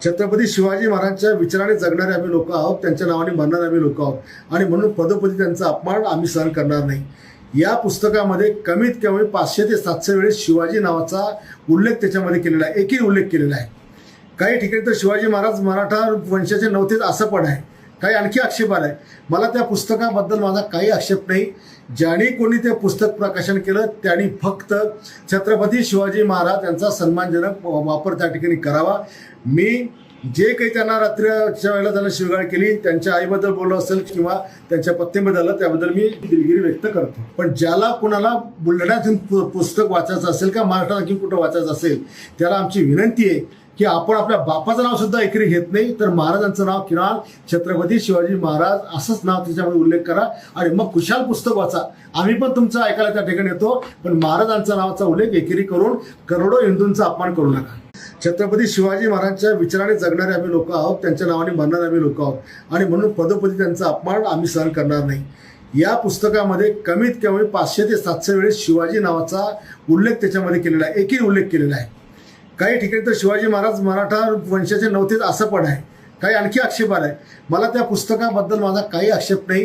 छत्रपती शिवाजी महाराजांच्या विचाराने जगणारे आम्ही लोक आहोत, त्यांच्या नावाने मरणारे आम्ही लोक आहोत आणि म्हणून पदोपदी त्यांचा अपमान आम्ही सहन करणार नाही। या पुस्तकामध्ये कमीत कमी 500 ते 700 वेळेस शिवाजी नावाचा उल्लेख त्याच्यामध्ये केलेला आहे, एकही उल्लेख केलेला आहे। काही ठिकाणी तर शिवाजी महाराज मराठा वंशाचे नव्हतेच असं पण आहे, काही आणखी आक्षेप आहे। मला त्या पुस्तकाबद्दल माझा काही आक्षेप नाही। ज्यांनी कोणी ते पुस्तक प्रकाशन केलं त्यांनी फक्त छत्रपती शिवाजी महाराज यांचा सन्मानजनक वापर त्या ठिकाणी करावा। मी जे काही त्यांना रात्रीच्या वेळेला त्यांना शिवगाळ केली, त्यांच्या आईबद्दल बोललं असेल किंवा त्यांच्या पत्नीबद्दल, त्याबद्दल मी दिलगिरी व्यक्त करतो। पण ज्याला कुणाला बुलढाण्यातून पुस्तक वाचायचं असेल का महाराष्ट्रात आणखी कुठं वाचायचं असेल, त्याला आमची विनंती आहे की आपण आपल्या बापाचं नाव सुद्धा एकरी घेत नाही तर महाराजांचं नाव किमान छत्रपती शिवाजी महाराज असंच नाव त्याच्यामध्ये उल्लेख करा आणि मग खुशाल पुस्तक वाचा। आम्ही पण तुमचं ऐकायला त्या ठिकाणी येतो, पण महाराजांचा नावाचा उल्लेख एकेरी करून करोडो हिंदूंचा अपमान करू नका। छत्रपती शिवाजी महाराजांच्या विचाराने जगणारे आम्ही लोक आहोत, त्यांच्या नावाने मरणारे आम्ही लोक आहोत आणि म्हणून पदोपदी त्यांचा अपमान आम्ही सहन करणार नाही। या पुस्तकामध्ये कमीत कमी 500 ते 700 वेळेस शिवाजी नावाचा उल्लेख त्याच्यामध्ये केलेला आहे, एकही उल्लेख केलेला आहे। काही ठिकाणी तर शिवाजी महाराज मराठा वंशाचे नव्हतेच असं पण आहे, काही आणखी आक्षेप आहे। मला त्या पुस्तकाबद्दल माझा काही आक्षेप नाही।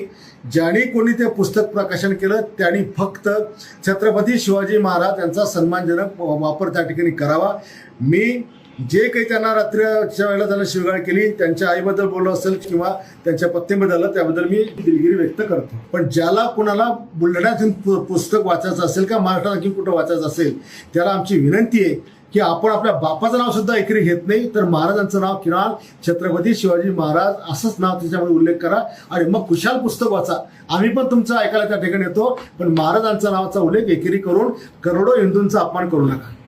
ज्यांनी कोणी ते पुस्तक प्रकाशन केलं त्यांनी फक्त छत्रपती शिवाजी महाराज यांचा सन्मानजनक वापर त्या ठिकाणी करावा। मी जे काही त्यांना रात्रीच्या वेळेला त्यांना शिवगाळ केली, त्यांच्या आईबद्दल बोललं असेल किंवा त्यांच्या पत्नीबद्दल, त्याबद्दल मी दिलगिरी व्यक्त करतो। पण ज्याला कुणाला बुलढाण्यातून पुस्तक वाचायचं असेल का महाराष्ट्रात आणखी कुठं वाचायचं असेल, त्याला आमची विनंती आहे की आपण आपल्या बापाचं नाव सुद्धा एकरी घेत नाही तर महाराजांचं नाव किमान छत्रपती शिवाजी महाराज असंच नाव त्याच्यामध्ये उल्लेख करा आणि मग खुशाल पुस्तक वाचा। आम्ही पण तुमचं ऐकायला त्या ठिकाणी येतो, पण महाराजांचा नावाचा उल्लेख एकेरी करून करोडो हिंदूंचा अपमान करू नका।